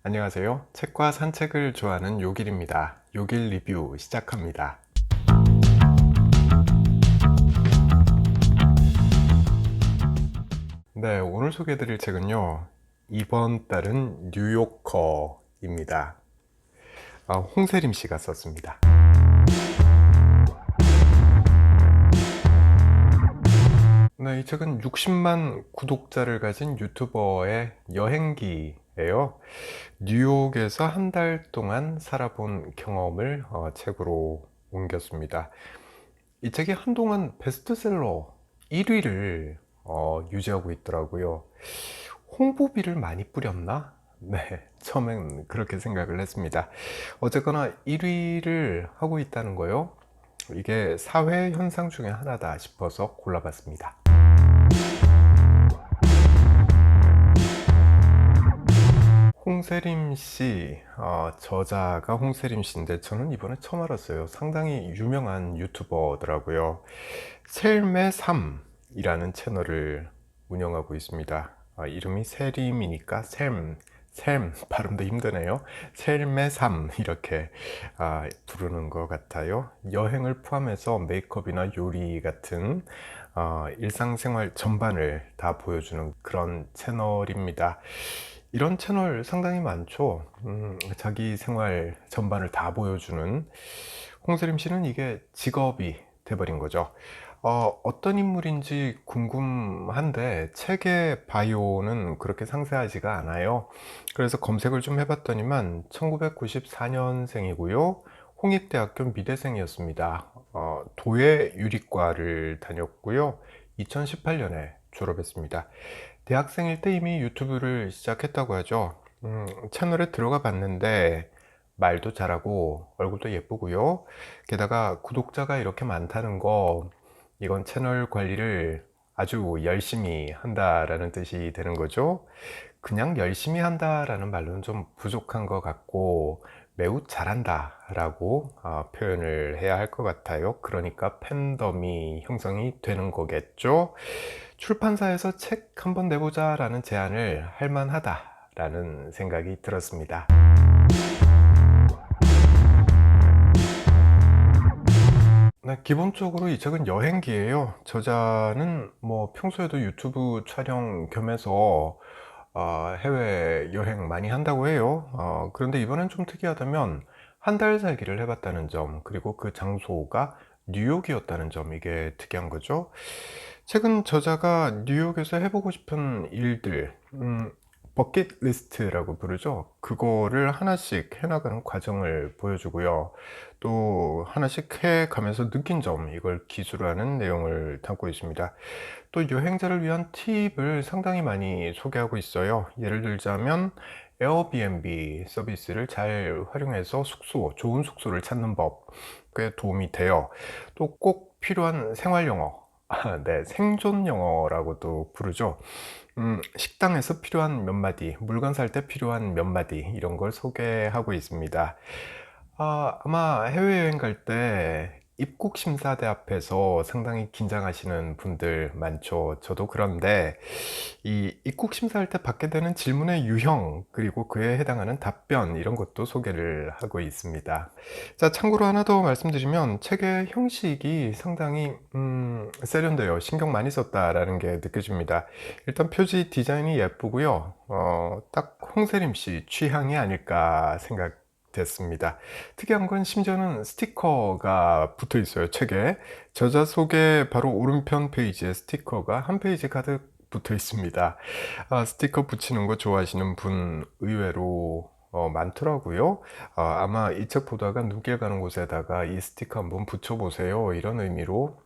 안녕하세요. 책과 산책을 좋아하는 요길입니다. 요길 리뷰 시작합니다. 네, 오늘 소개해드릴 책은요. 이번 달은 뉴요커입니다. 홍세림 씨가 썼습니다. 네, 이 책은 60만 구독자를 가진 유튜버의 여행기예요. 뉴욕에서 한 달 동안 살아본 경험을 책으로 옮겼습니다. 이 책이 한동안 베스트셀러 1위를 유지하고 있더라고요. 홍보비를 많이 뿌렸나? 네, 처음엔 그렇게 생각을 했습니다. 어쨌거나 1위를 하고 있다는 거요. 이게 사회 현상 중에 하나다 싶어서 골라봤습니다. 홍세림 씨, 저자가 홍세림 씨인데 저는 이번에 처음 알았어요. 상당히 유명한 유튜버더라고요. 셀메 3이라는 채널을 운영하고 있습니다. 이름이 세림이니까 샘 발음도 힘드네요. 셀메 3 이렇게 부르는 것 같아요. 여행을 포함해서 메이크업이나 요리 같은 일상생활 전반을 다 보여주는 그런 채널입니다. 이런 채널 상당히 많죠. 자기 생활 전반을 다 보여주는. 홍세림 씨는 이게 직업이 돼버린 거죠. 어떤 인물인지 궁금한데 책의 바이오는 그렇게 상세하지가 않아요. 그래서 검색을 좀 해봤더니만 1994년생이고요. 홍익대학교 미대생이었습니다. 도예 유리과를 다녔고요. 2018년에 졸업했습니다. 대학생일 때 이미 유튜브를 시작했다고 하죠. 채널에 들어가 봤는데 말도 잘하고 얼굴도 예쁘고요. 게다가 구독자가 이렇게 많다는 거, 이건 채널 관리를 아주 열심히 한다라는 뜻이 되는 거죠. 그냥 열심히 한다라는 말로는 좀 부족한 것 같고 매우 잘한다라고 표현을 해야 할 것 같아요. 그러니까 팬덤이 형성이 되는 거겠죠. 출판사에서 책 한번 내보자 라는 제안을 할 만하다라는 생각이 들었습니다. 네, 기본적으로 이 책은 여행기예요. 저자는 뭐 평소에도 유튜브 촬영 겸해서 해외 여행 많이 한다고 해요. 그런데 이번엔 좀 특이하다면 한 달 살기를 해봤다는 점, 그리고 그 장소가 뉴욕이었다는 점, 이게 특이한 거죠. 최근 저자가 뉴욕에서 해보고 싶은 일들, 버킷리스트라고 부르죠. 그거를 하나씩 해나가는 과정을 보여주고요. 또 하나씩 해가면서 느낀 점, 이걸 기술로 하는 내용을 담고 있습니다. 또 여행자를 위한 팁을 상당히 많이 소개하고 있어요. 예를 들자면 에어비앤비 서비스를 잘 활용해서 좋은 숙소를 찾는 법, 꽤 도움이 돼요. 또 꼭 필요한 생활 영어, 네, 생존 영어라고도 부르죠. 식당에서 필요한 몇 마디, 물건 살 때 필요한 몇 마디, 이런 걸 소개하고 있습니다. 아마 해외여행 갈 때 입국심사대 앞에서 상당히 긴장하시는 분들 많죠. 저도 그런데 이 입국심사할 때 받게 되는 질문의 유형, 그리고 그에 해당하는 답변, 이런 것도 소개를 하고 있습니다. 자, 참고로 하나 더 말씀드리면 책의 형식이 상당히 세련돼요. 신경 많이 썼다라는 게 느껴집니다. 일단 표지 디자인이 예쁘고요. 딱 홍세림 씨 취향이 아닐까 생각됐습니다. 특이한 건 심지어는 스티커가 붙어 있어요, 책에. 저자 소개 바로 오른편 페이지에 스티커가 한 페이지 가득 붙어 있습니다. 스티커 붙이는 거 좋아하시는 분 의외로 많더라고요. 아마 이 책 보다가 눈길 가는 곳에다가 이 스티커 한번 붙여보세요, 이런 의미로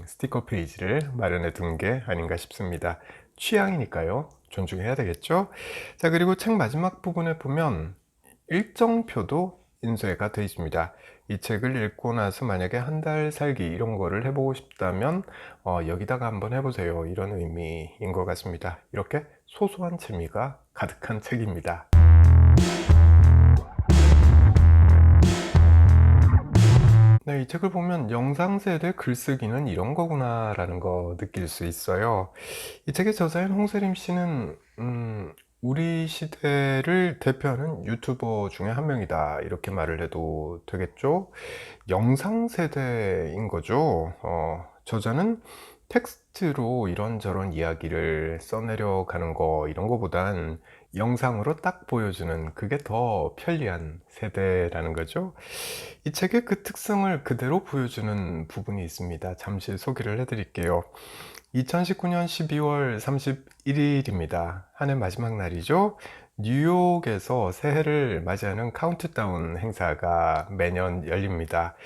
스티커 페이지를 마련해 둔 게 아닌가 싶습니다. 취향이니까요. 존중해야 되겠죠? 자, 그리고 책 마지막 부분에 보면 일정표도 인쇄가 되어 있습니다. 이 책을 읽고 나서 만약에 한 달 살기 이런 거를 해보고 싶다면 여기다가 한번 해보세요, 이런 의미인 것 같습니다. 이렇게 소소한 재미가 가득한 책입니다. 네, 이 책을 보면 영상세대 글쓰기는 이런 거구나 라는 거 느낄 수 있어요. 이 책의 저자인 홍세림 씨는 우리 시대를 대표하는 유튜버 중에 한 명이다. 이렇게 말을 해도 되겠죠? 영상 세대인 거죠. 저자는 텍스트로 이런저런 이야기를 써내려 가는 거, 이런 거보단 영상으로 딱 보여주는 그게 더 편리한 세대라는 거죠. 이 책의 그 특성을 그대로 보여주는 부분이 있습니다. 잠시 소개를 해드릴게요. 2019년 12월 31일입니다. 한 해 마지막 날이죠. 뉴욕에서 새해를 맞이하는 카운트다운 행사가 매년 열립니다.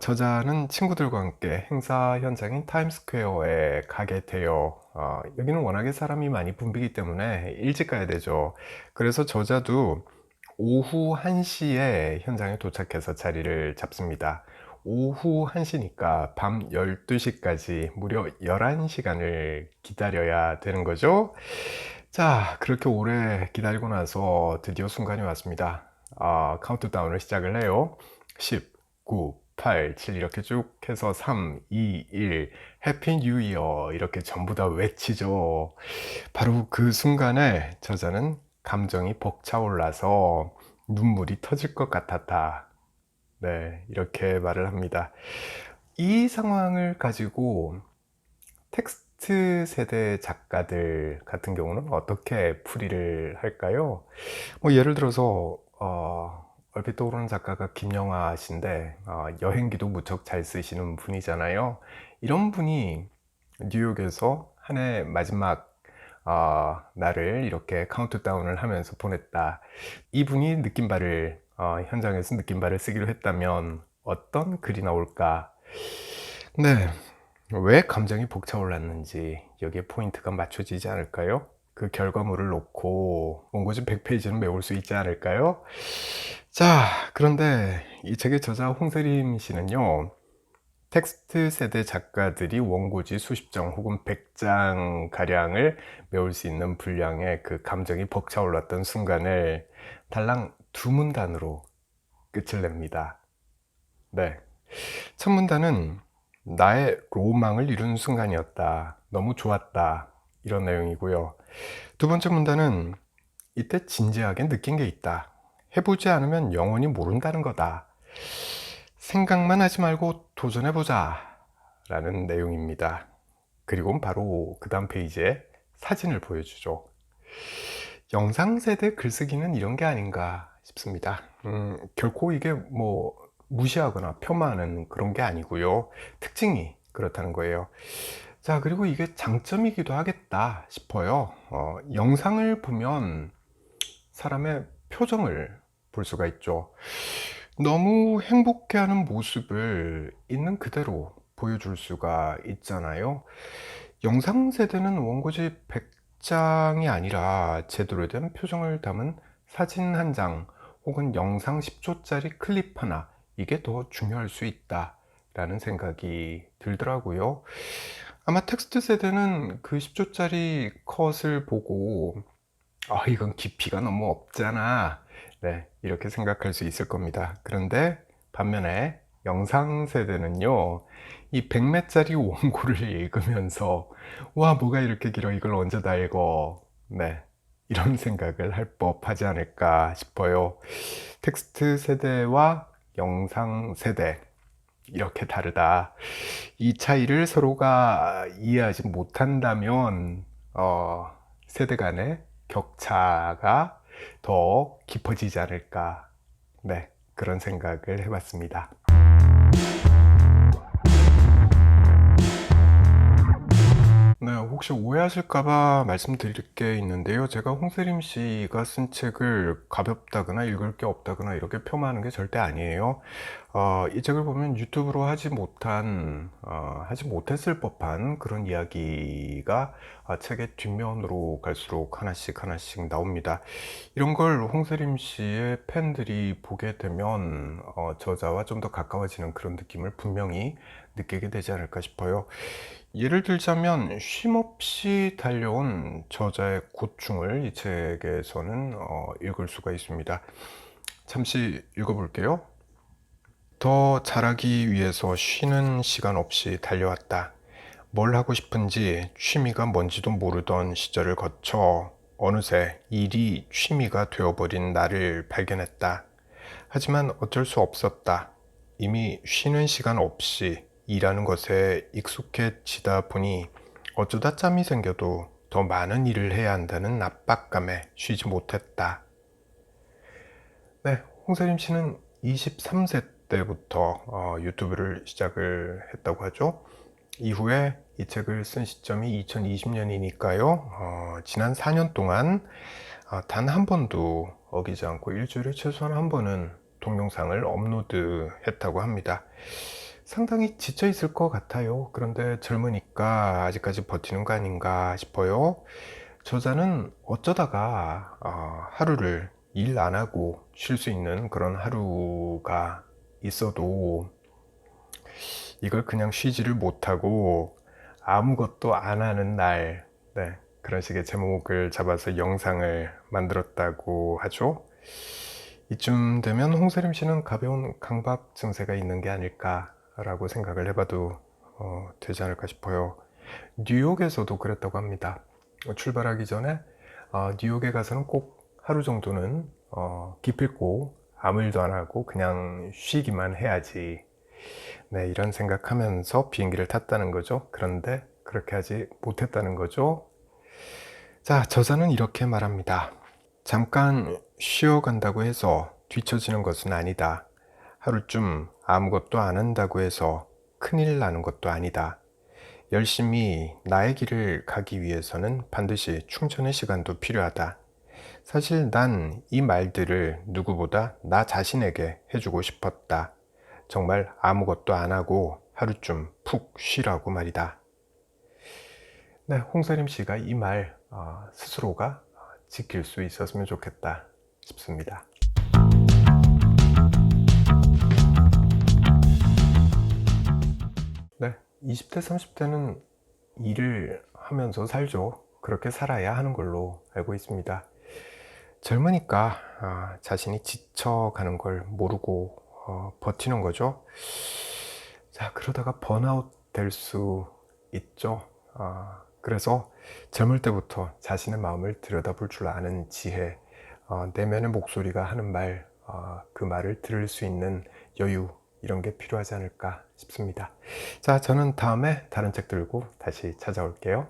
저자는 친구들과 함께 행사 현장인 타임스퀘어에 가게 돼요. 여기는 워낙에 사람이 많이 붐비기 때문에 일찍 가야 되죠. 그래서 저자도 오후 1시에 현장에 도착해서 자리를 잡습니다. 오후 1시니까 밤 12시까지 무려 11시간을 기다려야 되는 거죠. 자, 그렇게 오래 기다리고 나서 드디어 순간이 왔습니다. 카운트다운을 시작을 해요. 10, 9, 8, 7 이렇게 쭉 해서 3, 2, 1 해피 뉴 이어 이렇게 전부 다 외치죠. 바로 그 순간에 저자는 감정이 벅차올라서 눈물이 터질 것 같았다. 네, 이렇게 말을 합니다. 이 상황을 가지고 텍스트 세대 작가들 같은 경우는 어떻게 풀이를 할까요? 뭐 예를 들어서 얼핏 떠오르는 작가가 김영하 씨인데 여행기도 무척 잘 쓰시는 분이잖아요. 이런 분이 뉴욕에서 한 해 마지막 날을 이렇게 카운트다운을 하면서 보냈다. 이분이 느낀 바를 현장에서 느낀 바를 쓰기로 했다면 어떤 글이 나올까? 네, 왜 감정이 벅차올랐는지 여기에 포인트가 맞춰지지 않을까요? 그 결과물을 놓고 원고지 100페이지는 메울 수 있지 않을까요? 자, 그런데 이 책의 저자 홍세림 씨는요, 텍스트 세대 작가들이 원고지 수십 장 혹은 100장 가량을 메울 수 있는 분량의 그 감정이 벅차올랐던 순간을 달랑 두 문단으로 끝을 냅니다. 네. 첫 문단은 나의 로망을 이룬 순간이었다. 너무 좋았다. 이런 내용이고요. 두 번째 문단은 이때 진지하게 느낀 게 있다. 해보지 않으면 영원히 모른다는 거다. 생각만 하지 말고 도전해보자. 라는 내용입니다. 그리고 바로 그 다음 페이지에 사진을 보여주죠. 영상 세대 글쓰기는 이런 게 아닌가 싶습니다. 결코 이게 뭐 무시하거나 폄하하는 그런 게 아니고요. 특징이 그렇다는 거예요. 자, 그리고 이게 장점이기도 하겠다 싶어요. 영상을 보면 사람의 표정을 볼 수가 있죠. 너무 행복해하는 모습을 있는 그대로 보여줄 수가 있잖아요. 영상 세대는 원고지 100장이 아니라 제대로 된 표정을 담은 사진 한 장 혹은 영상 10초짜리 클립 하나, 이게 더 중요할 수 있다 라는 생각이 들더라고요. 아마 텍스트 세대는 그 10초짜리 컷을 보고 이건 깊이가 너무 없잖아. 네, 이렇게 생각할 수 있을 겁니다. 그런데 반면에 영상 세대는요, 이 100매짜리 원고를 읽으면서, 와, 뭐가 이렇게 길어? 이걸 언제 다 읽어? 네, 이런 생각을 할 법하지 않을까 싶어요. 텍스트 세대와 영상 세대, 이렇게 다르다. 이 차이를 서로가 이해하지 못한다면, 세대 간의 격차가 더 깊어지지 않을까. 네, 그런 생각을 해봤습니다. 네, 혹시 오해하실까봐 말씀드릴 게 있는데요. 제가 홍세림 씨가 쓴 책을 가볍다거나 읽을 게 없다거나 이렇게 폄하하는 게 절대 아니에요. 이 책을 보면 유튜브로 하지 못했을 법한 그런 이야기가 책의 뒷면으로 갈수록 하나씩 하나씩 나옵니다. 이런 걸 홍세림 씨의 팬들이 보게 되면 저자와 좀 더 가까워지는 그런 느낌을 분명히 느끼게 되지 않을까 싶어요. 예를 들자면 쉼없이 달려온 저자의 고충을 이 책에서는 읽을 수가 있습니다. 잠시 읽어볼게요. 더 잘하기 위해서 쉬는 시간 없이 달려왔다. 뭘 하고 싶은지 취미가 뭔지도 모르던 시절을 거쳐 어느새 일이 취미가 되어버린 나를 발견했다. 하지만 어쩔 수 없었다. 이미 쉬는 시간 없이 일하는 것에 익숙해지다 보니 어쩌다 짬이 생겨도 더 많은 일을 해야 한다는 압박감에 쉬지 못했다. 네, 홍세림 씨는 23세 때부터 유튜브를 시작을 했다고 하죠. 이후에 이 책을 쓴 시점이 2020년이니까요. 지난 4년 동안 단 한 번도 어기지 않고 일주일에 최소한 한 번은 동영상을 업로드 했다고 합니다. 상당히 지쳐 있을 것 같아요. 그런데 젊으니까 아직까지 버티는 거 아닌가 싶어요. 저자는 어쩌다가 하루를 일 안 하고 쉴 수 있는 그런 하루가 있어도 이걸 그냥 쉬지를 못하고 아무것도 안 하는 날, 네, 그런 식의 제목을 잡아서 영상을 만들었다고 하죠. 이쯤 되면 홍세림 씨는 가벼운 강박 증세가 있는 게 아닐까라고 생각을 해봐도 되지 않을까 싶어요. 뉴욕에서도 그랬다고 합니다. 출발하기 전에 뉴욕에 가서는 꼭 하루 정도는 기필코 아무 일도 안 하고 그냥 쉬기만 해야지. 네, 이런 생각하면서 비행기를 탔다는 거죠. 그런데 그렇게 하지 못했다는 거죠. 자, 저자는 이렇게 말합니다. 잠깐 쉬어간다고 해서 뒤처지는 것은 아니다. 하루쯤 아무것도 안 한다고 해서 큰일 나는 것도 아니다. 열심히 나의 길을 가기 위해서는 반드시 충전의 시간도 필요하다. 사실 난 이 말들을 누구보다 나 자신에게 해주고 싶었다. 정말 아무것도 안 하고 하루쯤 푹 쉬라고 말이다. 네, 홍세림 씨가 이 말 스스로가 지킬 수 있었으면 좋겠다 싶습니다. 네, 20대, 30대는 일을 하면서 살죠. 그렇게 살아야 하는 걸로 알고 있습니다. 젊으니까 자신이 지쳐가는 걸 모르고 버티는 거죠. 자, 그러다가 번아웃 될 수 있죠. 그래서 젊을 때부터 자신의 마음을 들여다볼 줄 아는 지혜, 내면의 목소리가 하는 말, 그 말을 들을 수 있는 여유, 이런 게 필요하지 않을까 싶습니다. 자, 저는 다음에 다른 책 들고 다시 찾아올게요.